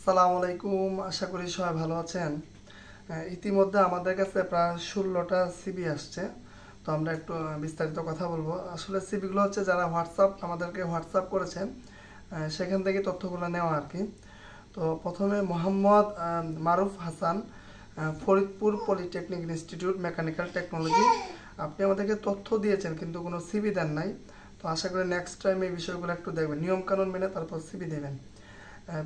আসসালামু আলাইকুম, আশা করি সবাই ভালো আছেন। ইতিমধ্যে আমাদের কাছে প্রায় 16টা সিবি আসছে। তো আমরা একটু বিস্তারিত কথা বলবো। আসলে সিবিগুলো হচ্ছে যারা আমাদেরকে হোয়াটসঅ্যাপ করেছেন, সেখান থেকে তথ্যগুলো নেওয়া আর কি। তো প্রথমে Mohammad Maruf Hasan, Faridpur polytechnic institute mechanical technology. আপনি আমাদেরকে তথ্য দিয়েছেন কিন্তু কোনো সিবি দেন নাই। তো আশা করি নেক্সট টাইম এই বিষয়গুলো একটু দেখবেন, নিয়মকানুন মেনে তারপর সিবি দেবেন।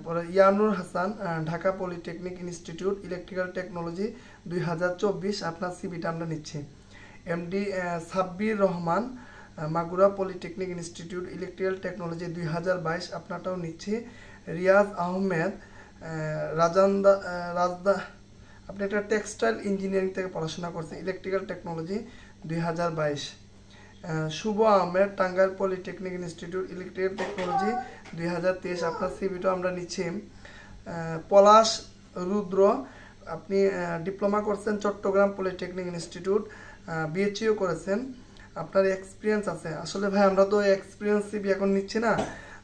পরে Yanur Hasan, Dhaka polytechnic institute electrical technology 2024, আপনার সিবিটা আমরা নিচ্ছি। MD Sabbir Rahman, Magura polytechnic institute electrical technology 2022, আপনারটাও নিচ্ছি। রিয়াজ আহমেদ, রাজদা, আপনি একটা টেক্সটাইল ইঞ্জিনিয়ারিং থেকে পড়াশোনা করছেন, electrical technology 2022। Shuvo Ahmed, Tangail polytechnic institute electrical technology 2023, আপনার সিভিটাও আমরা নিচ্ছি। পলাশ রুদ্র, আপনি ডিপ্লোমা করছেন চট্টগ্রাম পলিটেকনিক ইনস্টিটিউট, বিএচইও করেছেন, আপনার এক্সপিরিয়েন্স আছে। আসলে ভাই আমরা তো এক্সপিরিয়েন্স সিভি এখন নিচ্ছি না,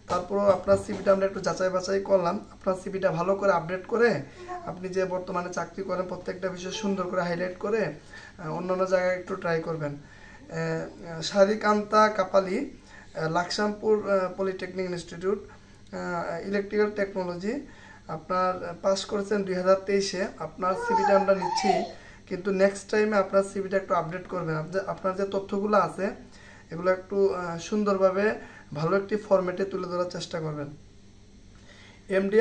তারপরও আপনার সিভিটা আমরা একটু যাচাই বাছাই করলাম। আপনার সিভিটা ভালো করে আপডেট করে, আপনি যে বর্তমানে চাকরি করেন প্রত্যেকটা বিষয় সুন্দর করে হাইলাইট করে অন্যান্য জায়গায় একটু ট্রাই করবেন। Sharikanta Kapali, Laksampur polytechnic institute electrical technology, আপনার পাস করেছেন 2023-এ। আপনার সিভিটা আমরা নিচ্ছি, কিন্তু নেক্সট টাইমে আপনার সিভিটা একটু আপডেট করবেন। আপনার যে তথ্যগুলো আছে এগুলো একটু সুন্দরভাবে ভালো একটি ফরম্যাটে তুলে ধরার চেষ্টা করবেন। MD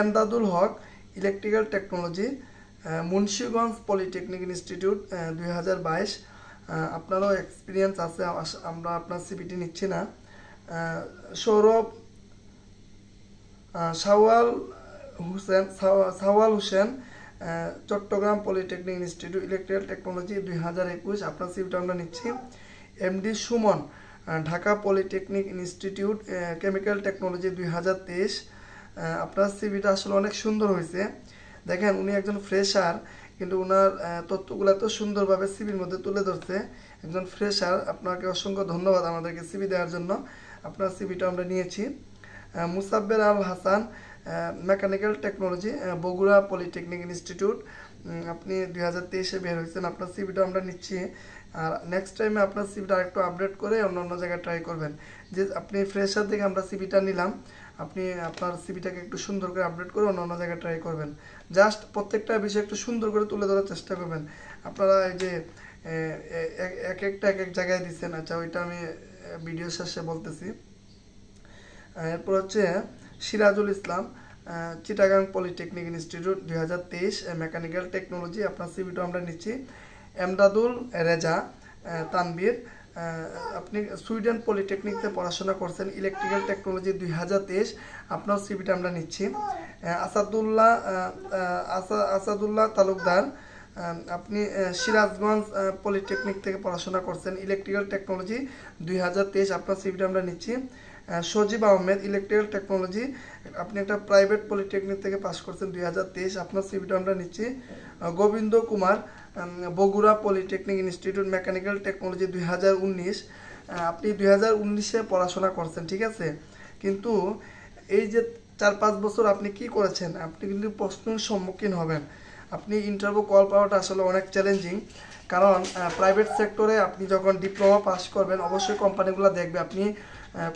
Emdadul Haque, electrical technology, Munshiganj polytechnic institute 2022, আপনারও এক্সপিরিয়েন্স আছে, আমরা আপনার সিভিটি নিচ্ছি না। Sourav Sawal Hossain, Chattogram polytechnic institute electrical technology 2021, আপনার সিভিটা আমরা নিচ্ছি। MD Sumon, Dhaka polytechnic institute chemical technology 2023, আপনার সিভিটা আসলে অনেক সুন্দর হয়েছে। দেখেন উনি একজন ফ্রেশার, কিন্তু ওনার তথ্যগুলো এত সুন্দরভাবে সিভির মধ্যে তুলে ধরছে। একজন ফ্রেশার, আপনাকে অসংখ্য ধন্যবাদ আমাদেরকে সিভি দেওয়ার জন্য। আপনার সিভিটা আমরা নিয়েছি। Musabber Al Hasan, mechanical technology, Bogura polytechnic institute, আপনি 2023-এ বের হয়েছেন, আপনার সিভিটা আমরা নিচ্ছি। আর নেক্সট টাইমে আপনার সিভিটা আরেকটু আপডেট করে অন্য অন্য জায়গায় ট্রাই করবেন। যে আপনি ফ্রেশার থেকে আমরা সিভিটা নিলাম, আপনি আপনার সিভিটাকে একটু সুন্দর করে আপডেট করে অন্য অন্য জায়গায় ট্রাই করবেন। জাস্ট প্রত্যেকটা বিষয় একটু সুন্দর করে তুলে ধরার চেষ্টা করবেন। আপনারা এই যে এক এক জায়গায় দিচ্ছেন, আচ্ছা ওইটা আমি ভিডিও শেষে বলতেছি। এরপর হচ্ছে Sirajul Islam, Chittagong polytechnic institute 2023, mechanical technology, আপনার সিভিটা আমরা নিচ্ছি। এমদাদুল রেজা তানবীর, আপনি সুইডেন পলিটেকনিকতে পড়াশোনা করছেন, ইলেকট্রিক্যাল টেকনোলজি 2023, আপনার সিভিটা আমরা নিচ্ছি। আসাদুল্লাহ তালুকদার, আপনি সিরাজগঞ্জ পলিটেকনিক থেকে পড়াশোনা করছেন, ইলেকট্রিক্যাল টেকনোলজি 2023, আপনার সিভিটা আমরা নিচ্ছি। সজীব আহমেদ, ইলেকট্রিক্যাল টেকনোলজি, আপনি একটা প্রাইভেট পলিটেকনিক থেকে পাস করছেন 2023, আপনার সিভিটা আমরা নিচ্ছি। Gobinda Kumar, Bogura polytechnic institute mechanical technology 2019, আপনি 2019-এ পড়াশোনা করছেন, ঠিক আছে, কিন্তু এই যে 4-5 বছর আপনি কি করেছেন, আপনি কিন্তু প্রশ্নের সম্মুখীন হবেন। আপনি ইন্টারভিউ কল পাওয়াটা আসলে অনেক চ্যালেঞ্জিং, কারণ প্রাইভেট সেক্টরে আপনি যখন ডিপ্লোমা পাস করবেন অবশ্যই কোম্পানিগুলো দেখবে আপনি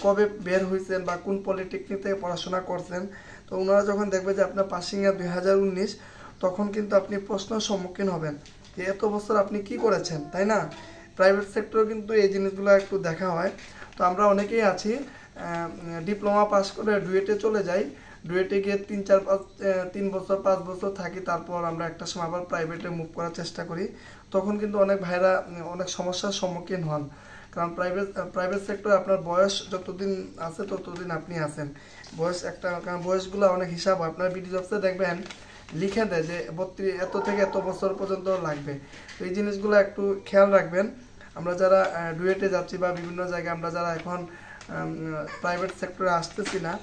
কবে বের হয়েছেন বা কোন পলিটেকনিক থেকে পড়াশোনা করছেন। তো ওনারা যখন দেখবে যে আপনার পাসিং ইয়ার 2019, তখন কিন্তু আপনি প্রশ্নের সম্মুখীন হবেন যে এত বছর আপনি কি করেছেন, তাই না? প্রাইভেট সেক্টরে কিন্তু এই জিনিসগুলো একটু দেখা হয়। তো আমরা অনেকেই আছি ডিপ্লোমা পাস করে ডুয়েটে চলে যাই, ডুয়েটে গিয়ে 3 বছর 5 বছর থাকি, তারপর আমরা একটা সময় আবার প্রাইভেটে মুভ করার চেষ্টা করি। তখন কিন্তু অনেক ভাইরা অনেক সমস্যার সম্মুখীন হন, কারণ প্রাইভেট সেক্টরে আপনার বয়স যতদিন আছে ততদিন আপনি আছেন। বয়স একটা, কারণ বয়সগুলো অনেক হিসাব হয়। আপনার বিডি জবসে দেখবেন লিখে দেয় যে 32 এত থেকে এত বছর পর্যন্ত লাগবে। তো এই জিনিসগুলো একটু খেয়াল রাখবেন। আমরা যারা ডুয়েটে যাচ্ছি বা বিভিন্ন জায়গায় আমরা যারা এখন প্রাইভেট সেক্টরে আসতেছি না,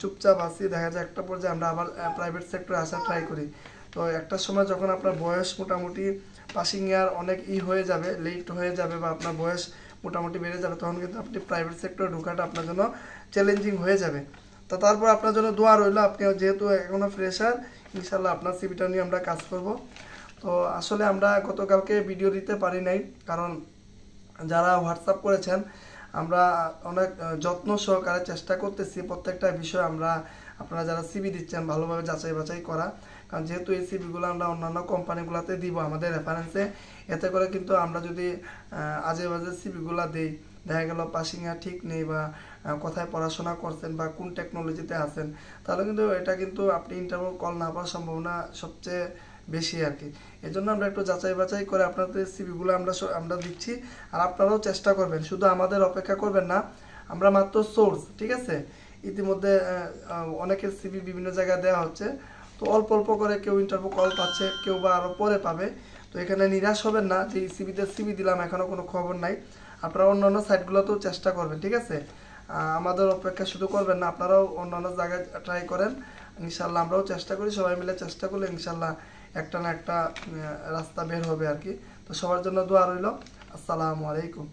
চুপচাপ আছি, দেখা যায় একটা পর্যায়ে আমরা আবার প্রাইভেট সেক্টরে আসার ট্রাই করি। তো একটা সময় যখন আপনার বয়স মোটামুটি পাসিং ইয়ার অনেক হয়ে যাবে, লেট হয়ে যাবে, বা আপনার বয়স মোটামুটি বেড়ে যাবে, তখন কিন্তু আপনি প্রাইভেট সেক্টরে ঢোকাটা আপনার জন্য চ্যালেঞ্জিং হয়ে যাবে। তো তারপর আপনার জন্য দোয়া রইল, আপনি যেহেতু এখনও ফ্রেশার, ইনশাল্লাহ আপনার সিভিটা নিয়ে আমরা কাজ করব। তো আসলে আমরা গতকালকে ভিডিও দিতে পারি নাই, কারণ যারা হোয়াটসঅ্যাপ করেছেন আমরা অনেক যত্ন সহকারে চেষ্টা করতেছি প্রত্যেকটা বিষয় আমরা, আপনারা যারা সিভি দিচ্ছেন ভালোভাবে যাচাই বাছাই করা, কারণ যেহেতু এই সিভিগুলো আমরা অন্যান্য কোম্পানিগুলোতে দিব আমাদের রেফারেন্সে, এতে করে কিন্তু আমরা যদি আজে বাজে সিভিগুলো দিই, দেখা গেল পাসিংয়ে ঠিক নেই বা কোথায় পড়াশোনা করছেন বা কোন টেকনোলজিতে আছেন, তাহলে কিন্তু এটা কিন্তু আপনি ইন্টারভিউ কল না পাওয়ার সম্ভাবনা সবচেয়ে বেশি আর কি। এই জন্য আমরা একটু যাচাই বাছাই করে আপনাদের সিভিগুলো আমরা দিচ্ছি, আর আপনারাও চেষ্টা করবেন, শুধু আমাদের অপেক্ষা করবেন না, আমরা মাত্র সোর্স, ঠিক আছে। ইতিমধ্যে অনেকের সিভি বিভিন্ন জায়গায় দেওয়া হচ্ছে, তো অল্প অল্প করে কেউ ইন্টারভিউ কল পাচ্ছে, কেউ বা আরও পরে পাবে। তো এখানে নিরাশ হবেন না যে সিভি দিলাম এখনও কোনো খবর নাই, আপনারা অন্যান্য সাইটগুলোতেও চেষ্টা করবেন, ঠিক আছে। আমাদের অপেক্ষা শুধু করবেন না, আপনারাও অন্যান্য জায়গায় ট্রাই করেন, ইনশাল্লাহ আমরাও চেষ্টা করি, সবাই মিলে চেষ্টা করলে ইনশাল্লাহ একটা না একটা রাস্তা বের হবে আর কি। তো সবার জন্য দোয়া রইল। আসসালামু আলাইকুম।